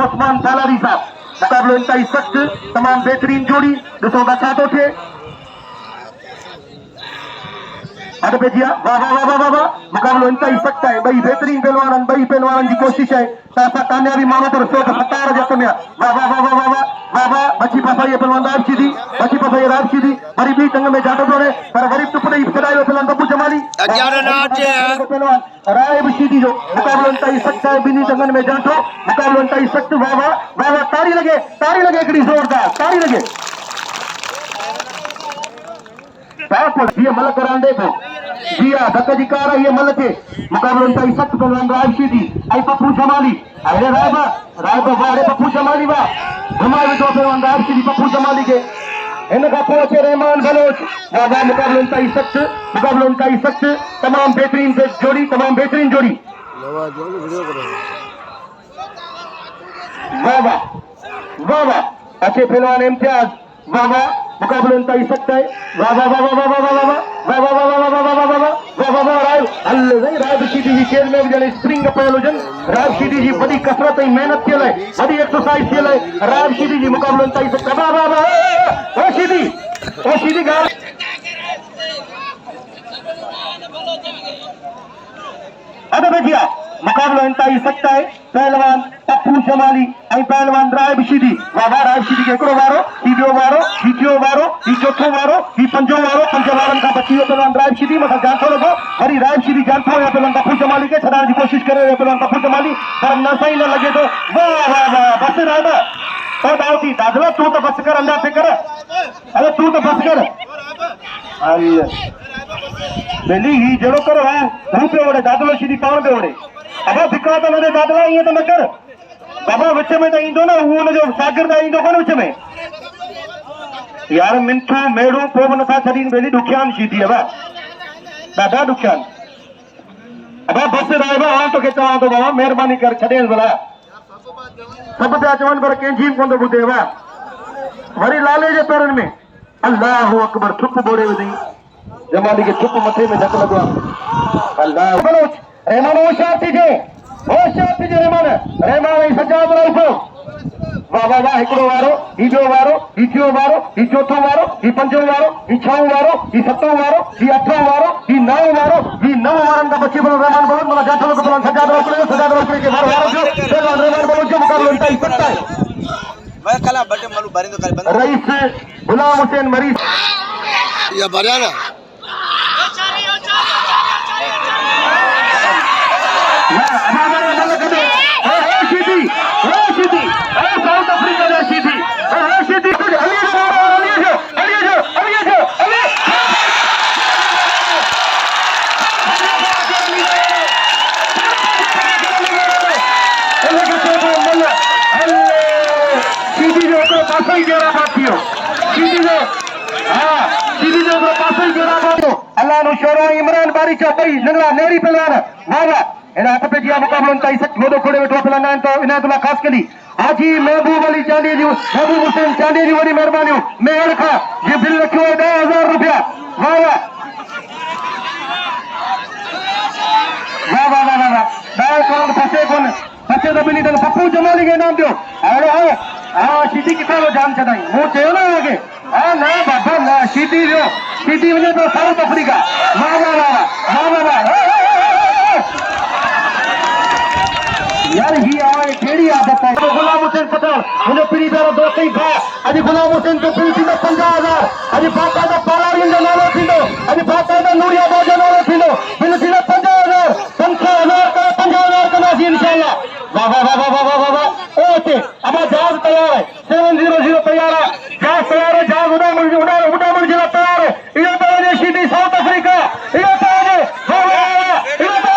Usman salary साहब। मुकाबलो इंतहाई सख्त, तमाम बेहतरीन जोड़ी ॾिसो था छा थो थिए। अरे भेजिया वाह वाह वाह वाह वाह, मुकाबलो इंतहाई सख्त है। ॿई बेहतरीन पहलवाननि जी कोशिश है त असां कामयाबी माण्हू पर सो सतार जे हथ में आहे। वाह वाह वाह वाह वाह वाह वाह वाह, बची फसाई पहलवान राशिदी, बची फसाई राशिदी, वरी बि टंग में जाटो थो रहे पर वरी टुप ॾेई छॾायो पहलवान बब्बू जमाली। पहलवान राय शीदी जो मुकाबलो इंतहाई सख्त है, ॿिन्ही टंगनि में जाटो, मुकाबलो इंतहाई सख्त। वाह वाह वाह वाह, ताड़ी लगे हिकिड़ी ज़ोरदार ताड़ी लगे। ये मलक रांदे को जी हाँ धक जी कार है, ये मलक है। मुकाबलो इंतहाई सख्त पहलवान राशिदी आई पप्पू जमाली। अरे रायबा वाह पप्पू जमाली वाह, घुमाए विधो पहलवान राशिदी पप्पू जमाली के। इन खां पोइ अचे रहमान बलोच। वाह वाह, मुकाबलो इंतहाई सख्त, मुकाबलो इंतहाई सख्त, तमाम बेहतरीन जोड़ी, तमाम बेहतरीन जोड़ी। वाह वाह वाह वाह, अच्छे पहलवान इम्तियाज। वाह वाह, मुकाबलो इंतहाई सख्त है। वाह वाह वाह वाह वाह वाह वाह वाह वाह वाह वाह वाह वाह वाह वाह वाह वाह। राय शीदी जी खेल में जॾहिं स्प्रिंग कपियल हुजनि, राय शीदी जी वॾी कसरत ऐं महिनत थियल आहे, वॾी एक्सरसाइज थियल आहे। राय शीदी जी मुकाबलो इंतहाई सख्त। वाह वाह वाह, ओ शीदी ॻाल्हि। अरे भैया मुकाबलो इंतहाई सख्त है। पहलवान पप्पू जमाली ऐं पहलवान राय शीदी। वाह वाह, राय शीदी खे हिकिड़ो वारो, ही ॿियो वारो, ही टियों वारो, ही चौथों वारो, ही पंजो वारो। पंज वारनि खां बची वियो पहलवान राय शीदी, मथां जांथो लॻो, वरी राय शीदी जांथो या पहलवान पप्पू जमाली खे छॾाइण जी कोशिश करे रहियो पहलवान पप्पू जमाली, पर न सही न लॻे थो। वाह वाह वाह, बस रायबा तो दावती दादला, तू तो बस कर, अंधा फिकर। अरे तू तो बस कर। बेली ही जड़ो करो हूं पे ओड़े दादलो शीदी पाण पे ओड़े। अब फिकरा तो न दादला, ईअं तो न कर बाबा, विच में तो ईंदो न, उहो हुनजो शागिर्द ईंदो कोन विच में। यार मिंथू मेड़ू पोइ बि नथा छॾीनि, बेली ॾुखियान शीदी अब ॾाढा ॾुखियान। अब बस रायबा, हाणे तोखे चवां थो बाबा महिरबानी कर छॾेसि भला। सभु पिया चवनि पर कंहिंजी कोन थो ॿुधे। वाह वरी लाले जे पेरनि में अल्लाहु अकबर, थुप बोड़े विधई जमाली के, थुप मथे में धक लॻो आहे। अल्लाह रहमान होशियार थीजे रहमान ऐं सजाद रहिजो। वाह वाह वाह, हिकिड़ो वारो, ही ॿियो वारो, ही टियों वारो, ही चौथों वारो, ही पंजो वारो, ही छहों वारो, ही सतों वारो, ही अठों वारो, ही नओं वारो, ही नव वारनि खां बची वञो। रहमान बलोच माना जाठो लॻो पहलवान सजाद रखड़े के वारो वारो थियो पहलवान रहमान बलोच जो मुकाबलो इंतहाई सख्त है। रईस गुलाम हुसैन मरीज या बरियाना साउथ अफ्रीका जा शीदी शीदी जो हिकिड़ो पासो ई गेराबाद थियो। शीदी जो शीदी जो हिकिड़ो पासो ई गेराबाद थियो। अल्लाह नो शोरो इमरान बारीचा ॿई नंढड़ा नेरी पहलवान। वाह वाह, हिन हथ पे जिया मुकाबलो इंतहाई सख्त, मोदो खोड़े वेठो पहलवान तो इनायतुल्लाह ख़ासकली हाजी महबूब अली चांडी जी, महबूब हुसैन चांडी जी वॾी महिरबानियूं मेहर खां जी बिल रखियो आहे 10,000 रुपया। वाह वाह वाह वाह वाह वाह, ॾह करोड़ फसे कोन, फसे त ॿिन्ही अथनि। पप्पू जमाली खे इनाम ॾियो। अहिड़ो आहे हा, शीदी किथां थो जान छॾाई, मूं चयो न हुनखे। हा न बाबा न, शीदी वियो, शीदी वञे थो साउथ अफ्रीका। वाह वाह वाह वाह वाह वाह, यार ही आहे कहिड़ी आदत है। गुलाम हुसैन पठान मुंहिंजो पीढ़ी वारो दोस्त ई भाउ, अॼु गुलाम हुसैन जो बिल थींदो 50,000। अॼु बाक़ाइदा पालारियुनि जो नालो थींदो, अॼु बाक़ाइदा नूरिया बाबा जो नालो थींदो, बिल थींदो 50,000। 5,000 करे 50,000 कंदासीं इंशाअल्लाह। वाह वाह वाह वाह वाह वाह वाह। ओ अचे अब जहाज तैयार है, 700 तैयार है, जहाज तैयार है, जहाज उड़ा मुड़ जे तैयार है। इहो तो वञे शीदी साउथ अफ्रीका, इहो तो वञे। वाह वाह वाह, इहो तो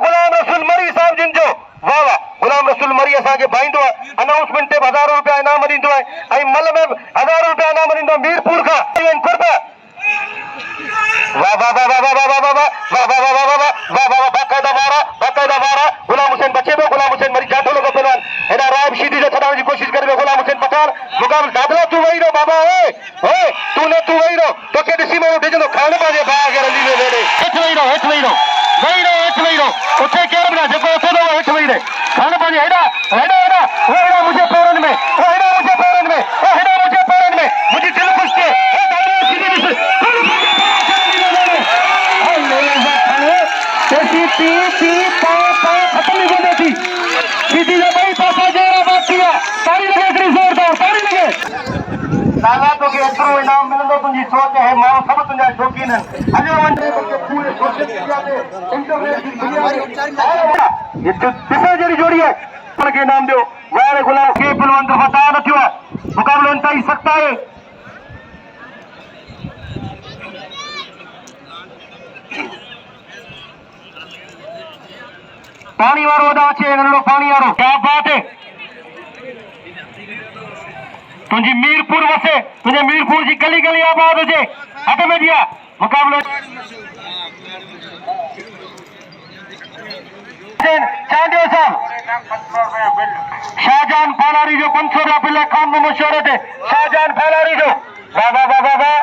गुलाम रसूल मरी साहब जिन जो। वाह वाह, गुलाम रसूल मरी असांखे भाईंदो आहे। अनाउंसमेंट ते 1000 रुपया इनाम ॾींदो आहे ऐं मल में 1000 रुपया इनाम ॾींदो आहे मीरपुर खां। वाह वाह वाह वाह वाह वाह वाह वाह वाह वाह वाह वाह वाह वाह, बाक़ाइदा वारा गुलाम हुसैन बचे पियो। गुलाम हुसैन मरी जाठो लॻो पहलवान, हेॾा राय शीदी जो छॾाइण जी कोशिश करे पियो गुलाम हुसैन पठान। मुकाबलो दादला तूं वेही रहो बाबा, ओए तूं वेही रहो, तोखे ॾिसी माण्हू डिॼंदो खाइण पंहिंजे भाउ खे रंधी में वेड़े। हेठि वेही रहो वही रहो हेठ वही रहो उठे केर बना जेको उठे दो हेठ वही रहे खान पानी हेडा हेडा हेडा वो हेडा मुझे पैरन में वो हेडा मुझे पैरन में वो हेडा मुझे पैरन में मुझे दिल खुश थे वो दादी सीधी दिस तेसी ती ती पा पा खत्म नहीं होती थी सीधी जो भाई पासा जेरा बात किया तारी लगे इतनी जोरदार तारी लगे नाला तो के एतिरो इनाम मिलंदो तुंहिंजी सोच है माण्हू सभु तुंहिंजा शौक़ीन आहिनि हलियो वञे तोखे पूरे सोशल मीडिया ते इंटरनेट जी दुनिया में ये ॾिसो जहिड़ी जोड़ी आहे पाण खे इनाम ॾियो वायर गुलाब के पहलवान दफ़ा तयार न थियो आहे मुक़ाबिलो इंतहाई सख़्तु आहे पानी वारो अदा अचे नंढड़ो पानी वारो क्या बात है तुझी मीरपुर वसे तुझे मीरपुर जी गली गली आबाद हुजे हथ में दिया मुकाबलो चांडियो साहब शाहजहान फालारी जो 500 रुपया बिल खान में मशहूर थे शाहजहान फालारी जो वाह वाह वाह वाह वाह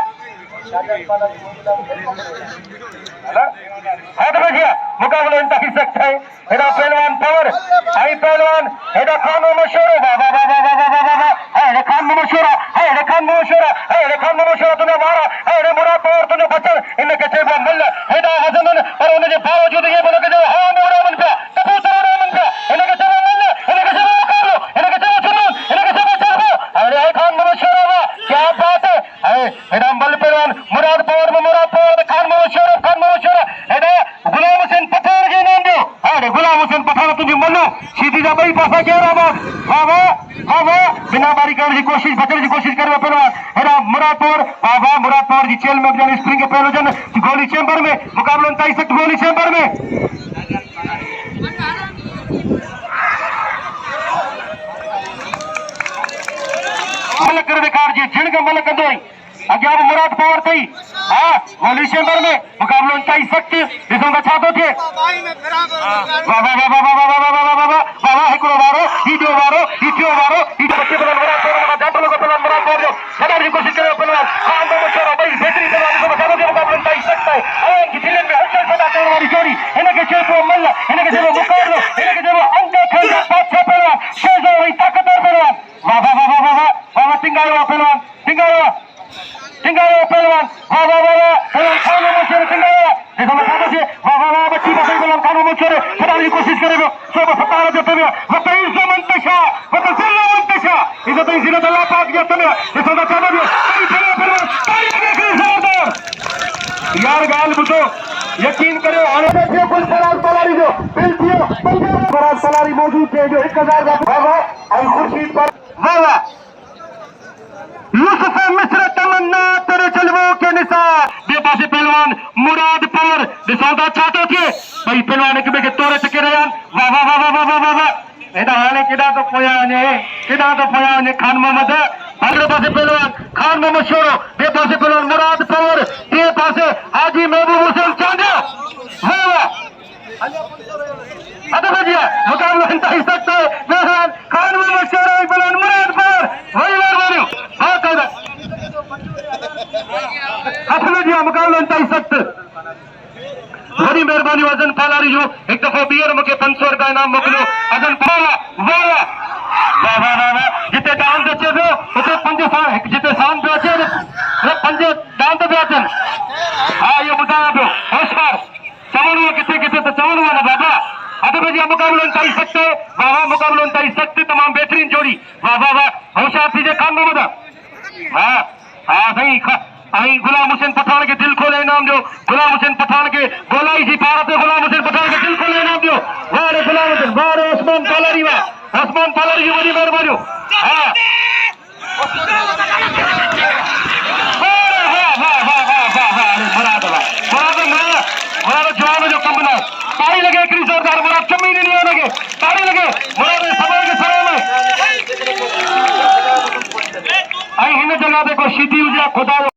हथ में दिया मुकाबलो इंतहाई सख्त है हेडा पहलवान पावर आई पहलवान हेडा खान में मशहूर वाह वाह वाह वाह वाह वाह वाह हेडा खान में मशहूर हेडा खान में मशहूर हेडा खान में मशहूर तुने मारा हेडा मुरा पावर तुने बचन इनके चेबो मल हेडा वजन पर उनके बावजूद ये बोलो कि जो हां मोरा मन पे कबूतर मोरा मन पे इनके चेबो मल इनके चेबो मुकाबलो इनके चेबो जुनून इनके चेबो चेबो हेडा खान में मशहूर वाह क्या बात है हेडा मल पहलवान मुराद पावर में मुराद पावर खान में मशहूर हेडा गुलाम हुसैन पठान के नाम दो हेडा गुलाम हुसैन पठान तुझी मल्लो सीधी जा बई पासा केराबाद वाह वाह वाह बिना बारी करने की कोशिश बचने की कोशिश करे पहलवान हेडा मुरादपुर वाह वाह मुरादपुर जी जेल में अफजान स्प्रिंग के पहले जन गोली चैम्बर में मुकाबला इंतहाई सख्त गोली चैम्बर में मलक कर बेकार जी जिन का मलक कंदो अग्या मुराद पावर थी हां गोली चैम्बर में मुकाबलो इंतहाई सख्त ॾिसो छा थो थिए वाह वाह वाह वाह वाह वाह वाह वाह वाह वाह हिकिड़ो वारो हीडियो वारो हीटियो वारो हीट बच्चे बलन मुराद पावर में जाटो लॻो पहलवान मुराद पावर जो छॾण जी कोशिश करे पहलवान खान में मशहूर ॿई बेहतरीन पहलवान ॾिसो छा थो थिए मुकाबलो इंतहाई सख्त आहे ऐं दिलनि में हलचल पैदा करण वारी जोड़ी हिनखे चइबो मल हिनखे चइबो मुकाबलो हिनखे चइबो अंग खण जा बादशाह पहलवान शेज़ो ऐं ताक़तवर पहलवान वाह वाह वाह वाह वाह वाह वाह टिंगायो आहे पहलवान टिंगायो पहलवान वाह वाह वाह वाह पहलवान खान में मशहूर टिंगायो ॾिसो छा थो थिए वाह वाह वाह बची बची पहलवान खान में मशहूर छॾण जी कोशिश करे पियो सोबो 17 जो पियो वतईज़ मंतशा वतज़िल मंतशा इज़त ऐं ज़ीनत अल्लाह पाक जे हथ में ॾिसो छा थो थिए पहलवान ताली लॻे ज़ोरदार यार ॻाल्हि ॿुधो यकीन करियो हाणे थियो कुल फराज सलारी जो बिल थियो फराज सलारी मौजूद थे जो 1000 का वाह वाह ऐं खुर्शीद पर वाह वाह यूसुफ मिस्र तमन्ना तेरे जलवों के निसार बे पासे पहलवान मुराद पावर ॾिसो था छा थो थिए भई पहलवान हिक ॿिए खे तोड़े टके रहिया आहिनि वाह वाह वाह वाह वाह वाह वाह हेॾा हाणे केॾा थो पोयां वञे खान मोहम्मद हिकिड़े पासे पहलवान खान में मशहूर ॿिए पासे पहलवान मुराद पावर टे पासे हाजी महबूब हुसैन चांडिया वाह वाह अदब जी मुकाबलो इंतहाई सख्त है पहलवान खान में मशहूर है पहलवान मुराद पावर वही बार मारियो हाँ कहदा हथ में दिया मुकाबलो इंतहाई सख्त बड़ी मेहरबानी अजन फालारी जो एक दफो ॿीहर मूंखे 500 रुपया इनाम मोकिलियो अजन फाला वाह वाह वाह वाह वाह जिते डांस अचे पियो उते 5 साल जिते सान पियो अचे 5 डांस पिया अचनि हा इहो ॿुधायां पियो होशियार चवणो आहे किथे किथे त चवणो आहे न बाबा अदब जी मुकाबलो इंतहाई सख्त वाह वाह मुकाबलो इंतहाई सख्त तमाम बेहतरीन जोड़ी वाह वाह वाह होशियार थीजे खान मोहम्मद हा हा सही आई गुलाम हुसैन पठान के दिल खोले इनाम दो गुलाम हुसैन पठान के गोलाई जी भारत में गुलाम हुसैन पठान के दिल खोले इनाम दो वाह गुलाम हुसैन वाह उस्मान पालारी की बड़ी मेहरबानी हां मुराद जवाब जो कम ना ताली लगे एक जोरदार मुराद कमी नहीं होने ताली लगे मुराद समय के सलाम है आई हिन जगह देखो सीधी हुजे खुदा